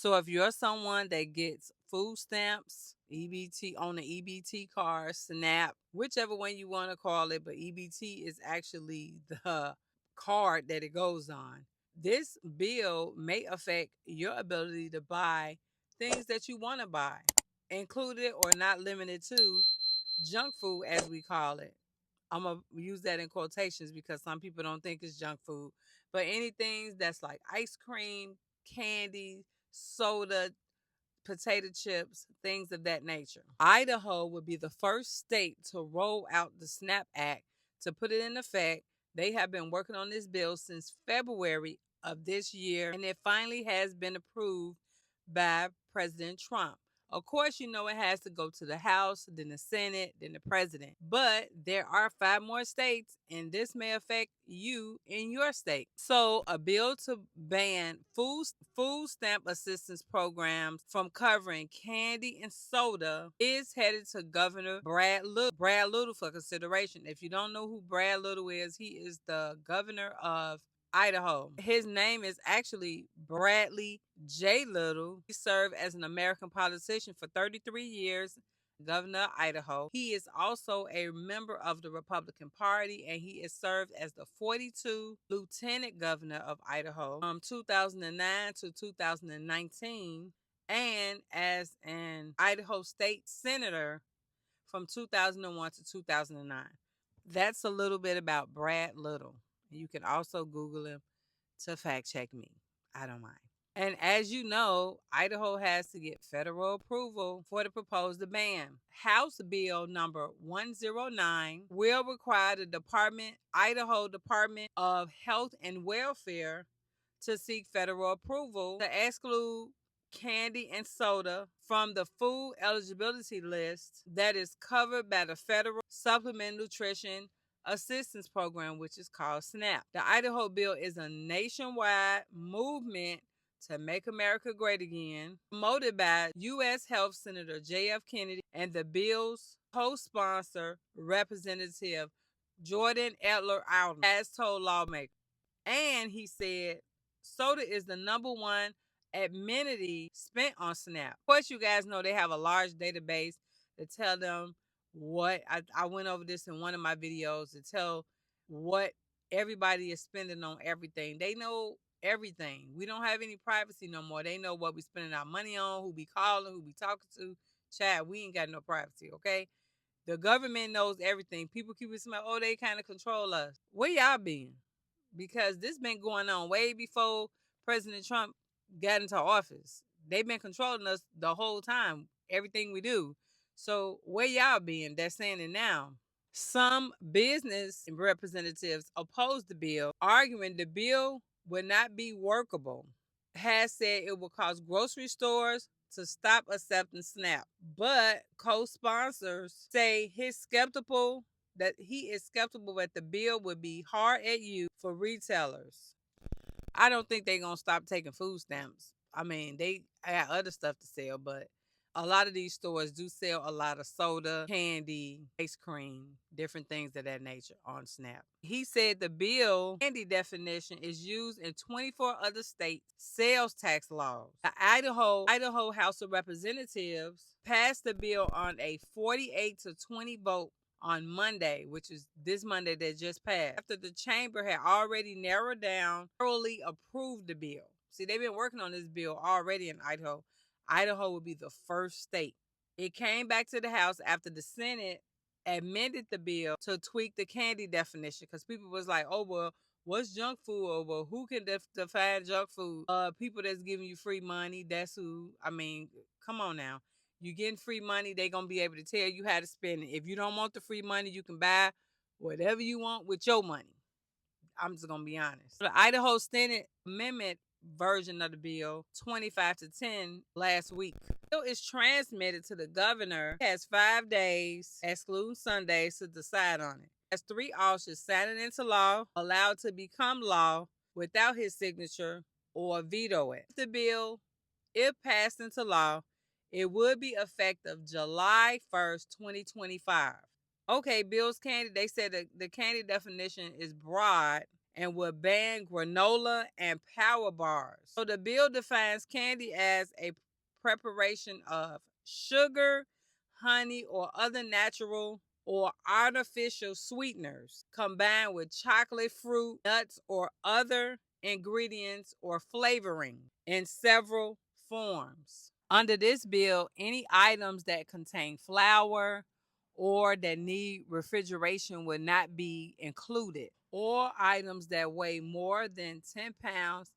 So if you're someone that gets food stamps, EBT on the EBT card, SNAP, whichever one you want to call it, but EBT is actually the card that it goes on. This bill may affect your ability to buy things that you want to buy, included or not limited to junk food, as we call it. I'm going to use that in quotations because some people don't think it's junk food, but anything that's like ice cream, candy, soda, potato chips, things of that nature. Idaho would be the first state to roll out the SNAP Act to put it in effect. They have been working on this bill since February of this year, and it finally has been approved by President Trump. Of course, you know it has to go to the House, then the Senate, then the president. But there are 5 more states, and this may affect you in your state. So, a bill to ban food stamp assistance programs from covering candy and soda is headed to Governor Brad Little for consideration. If you don't know who Brad Little is, he is the governor of Idaho. His name is actually Bradley J. Little. He served as an American politician for 33 years, governor of Idaho. He is also a member of the Republican Party, and he is served as the 42 lieutenant governor of Idaho from 2009 to 2019, and as an Idaho state senator from 2001 to 2009. That's a little bit about Brad Little. You can also Google him to fact check me. I don't mind. And as you know, Idaho has to get federal approval for the proposed ban. House Bill number 109 will require the Idaho Department of Health and Welfare to seek federal approval to exclude candy and soda from the food eligibility list that is covered by the Federal Supplemental Nutrition Assistance Program, which is called SNAP. The Idaho bill is a nationwide movement to make America great again, promoted by U.S. Health Senator J.F. Kennedy and the bill's co-sponsor, Representative Jordan Edler Alderman, has told lawmakers. And he said soda is the number one amenity spent on SNAP. Of course, you guys know they have a large database to tell them what I went over this in one of my videos to tell what everybody is spending on everything. They know everything. We don't have any privacy no more. They know what we spending our money on, who we calling, who we talking to. Chat, we ain't got no privacy, okay? The government knows everything. People keep saying, oh, they kind of control us. Where y'all been? Because this been going on way before President Trump got into office. They've been controlling us the whole time, everything we do. So where y'all been? They're saying it now. Some business representatives opposed the bill, arguing the bill would not be workable. Has said it will cause grocery stores to stop accepting SNAP. But co-sponsors say he is skeptical that the bill would be hard at you for retailers. I don't think they're going to stop taking food stamps. I mean, they got other stuff to sell, but a lot of these stores do sell a lot of soda, candy, ice cream, different things of that nature on SNAP. He said the bill candy definition is used in 24 other states' sales tax laws. The Idaho House of Representatives passed the bill on a 48-20 vote on Monday, which is this Monday that just passed, after the chamber had already narrowed down, thoroughly approved the bill. See, they've been working on this bill already in Idaho. Idaho would be the first state. It came back to the House after the Senate amended the bill to tweak the candy definition, because people was like, oh, well, what's junk food? Or, well, who can define junk food? People that's giving you free money, that's who. I mean, come on now. You getting free money, they going to be able to tell you how to spend it. If you don't want the free money, you can buy whatever you want with your money. I'm just going to be honest. The Idaho Senate amendment version of the bill, 25-10, last week. The bill is transmitted to the governor. He has 5 days, excluding Sundays, to decide on it. Has 3 officers sign it into law, allowed to become law without his signature, or veto it. The bill, if passed into law, it would be effective July 1st, 2025. Okay, Bill's candy, they said the candy definition is broad and will ban granola and power bars. So the bill defines candy as a preparation of sugar, honey, or other natural or artificial sweeteners combined with chocolate, fruit, nuts, or other ingredients or flavoring in several forms. Under this bill, any items that contain flour or that need refrigeration would not be included, or items that weigh more than 10 pounds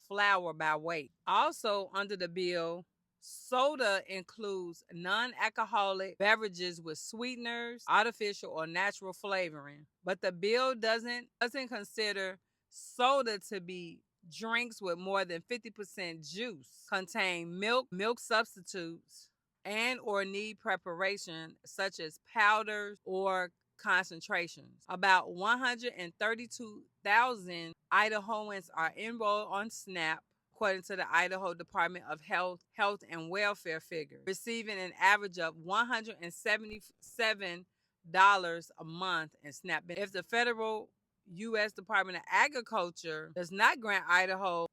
flour by weight. Also, under the bill, soda includes non-alcoholic beverages with sweeteners, artificial or natural flavoring, but the bill doesn't consider soda to be drinks with more than 50% juice, contain milk substitutes, and or need preparation such as powders or concentrations. About 132,000 Idahoans are enrolled on SNAP, according to the Idaho Department of Health and Welfare figures, receiving an average of $177 a month in SNAP benefits. If the federal U.S. Department of Agriculture does not grant Idaho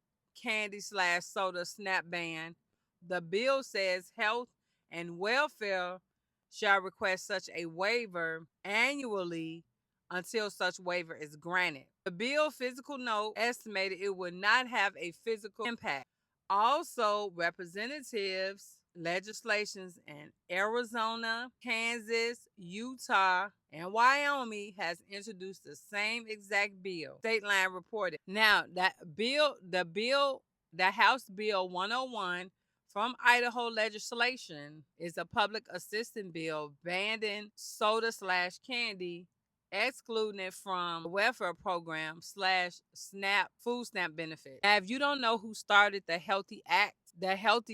candy/soda SNAP ban, the bill says health and welfare shall request such a waiver annually until such waiver is granted. The bill physical note estimated it would not have a physical impact. Also, representatives legislations in Arizona, Kansas, Utah, and Wyoming has introduced the same exact bill. State Line reported. Now, the House Bill 101 from Idaho legislation is a public assistance bill banning soda/candy, excluding it from the welfare program /SNAP food stamp benefit. Now, if you don't know who started the Healthy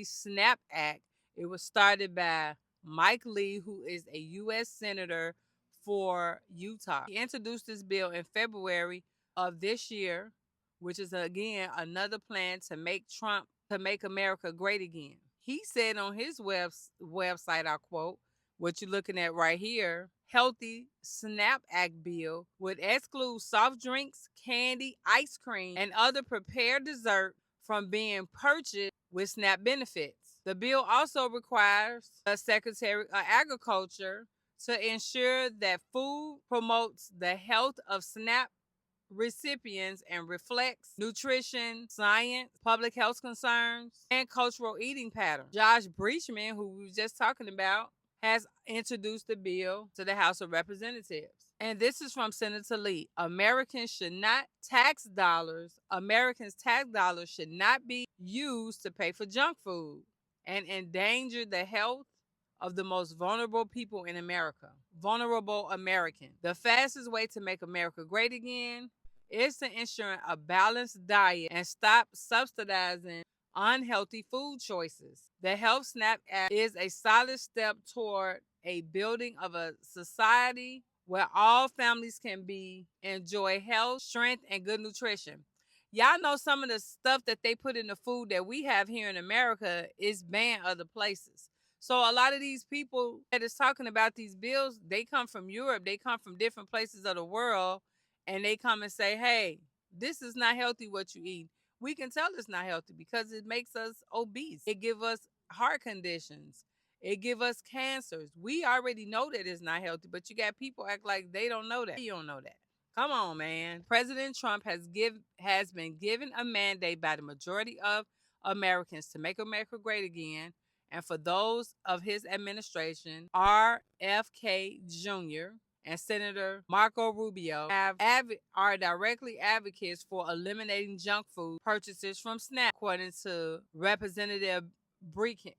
SNAP Act, it was started by Mike Lee, who is a U.S. Senator for Utah. He introduced this bill in February of this year, which is again another plan to make America great again. He said on his website, I quote, what you're looking at right here, Healthy SNAP Act bill would exclude soft drinks, candy, ice cream, and other prepared dessert from being purchased with SNAP benefits. The bill also requires the Secretary of Agriculture to ensure that food promotes the health of SNAP recipients and reflects nutrition, science, public health concerns, and cultural eating patterns. Josh Breachman, who we were just talking about, has introduced the bill to the House of Representatives. And this is from Senator Lee. Americans' tax dollars should not be used to pay for junk food and endanger the health of the most vulnerable people in America. Vulnerable Americans. The fastest way to make America great again is to ensure a balanced diet and stop subsidizing unhealthy food choices. The Health SNAP Act is a solid step toward a building of a society where all families can enjoy health, strength, and good nutrition. Y'all know some of the stuff that they put in the food that we have here in America is banned other places. So a lot of these people that is talking about these bills, they come from Europe, they come from different places of the world, and they come and say, hey, this is not healthy what you eat. We can tell it's not healthy because it makes us obese. It gives us heart conditions. It gives us cancers. We already know that it's not healthy, but you got people act like they don't know that. You don't know that. Come on, man. President Trump has been given a mandate by the majority of Americans to make America great again. And for those of his administration, RFK Jr. and Senator Marco Rubio are directly advocates for eliminating junk food purchases from SNAP, according to Representative Breachin.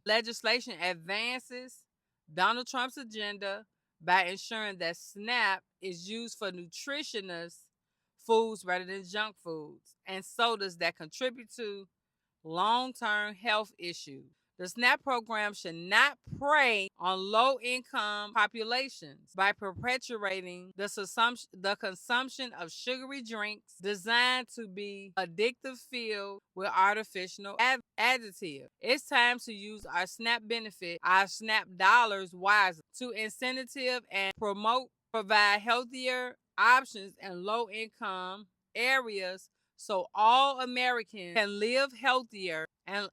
Legislation advances Donald Trump's agenda by ensuring that SNAP is used for nutritious foods rather than junk foods and sodas that contribute to long-term health issues. The SNAP program should not prey on low-income populations by perpetuating the consumption of sugary drinks designed to be addictive filled with artificial additives. It's time to use our SNAP dollars wisely to incentive and provide healthier options in low income areas so all Americans can live healthier and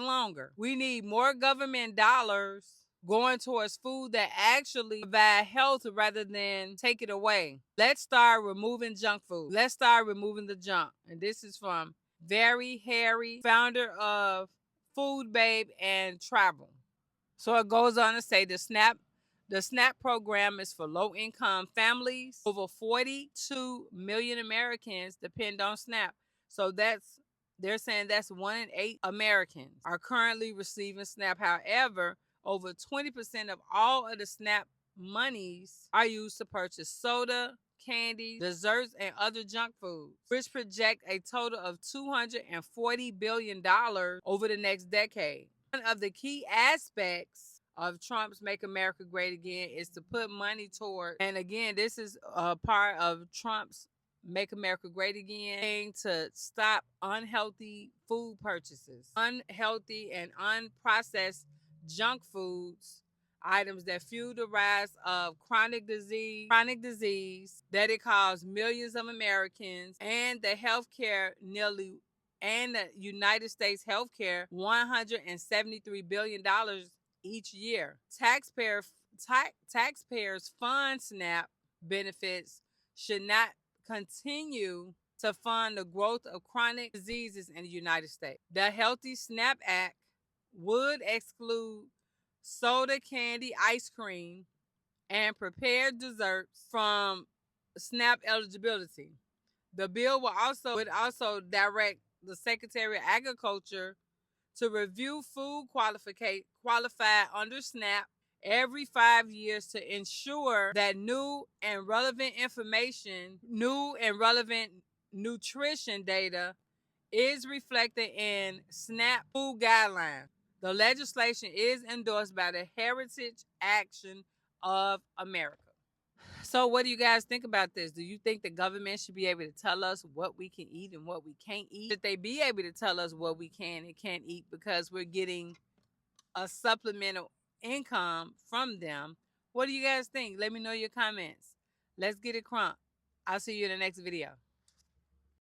longer. We need more government dollars going towards food that actually provide health rather than take it away. Let's start removing junk food. Let's start removing the junk. And this is from Very Harry, founder of Food Babe and Travel. So it goes on to say the SNAP program is for low income families. Over 42 million Americans depend on SNAP. So they're saying that's 1 in 8 Americans are currently receiving SNAP. However, over 20% of all of the SNAP monies are used to purchase soda, candy, desserts, and other junk foods, which project a total of $240 billion over the next decade. One of the key aspects of Trump's Make America Great Again is to put money toward, and again, this is a part of Trump's Make America Great Again, to stop unhealthy food purchases, unhealthy and unprocessed junk foods, items that fuel the rise of chronic disease that it caused millions of Americans and the United States healthcare $173 billion each year. Taxpayers fund SNAP benefits should not continue to fund the growth of chronic diseases in the United States. The Healthy SNAP Act would exclude soda, candy, ice cream, and prepared desserts from SNAP eligibility. The bill would also direct the Secretary of Agriculture to review food qualified under SNAP every 5 years to ensure that new and relevant nutrition data is reflected in SNAP food guidelines. The legislation is endorsed by the Heritage Action of America. So what do you guys think about this? Do you think the government should be able to tell us what we can eat and what we can't eat? Should they be able to tell us what we can and can't eat because we're getting a supplemental income from them? What do you guys think? Let me know your comments. Let's get it crunk. I'll see you in the next video.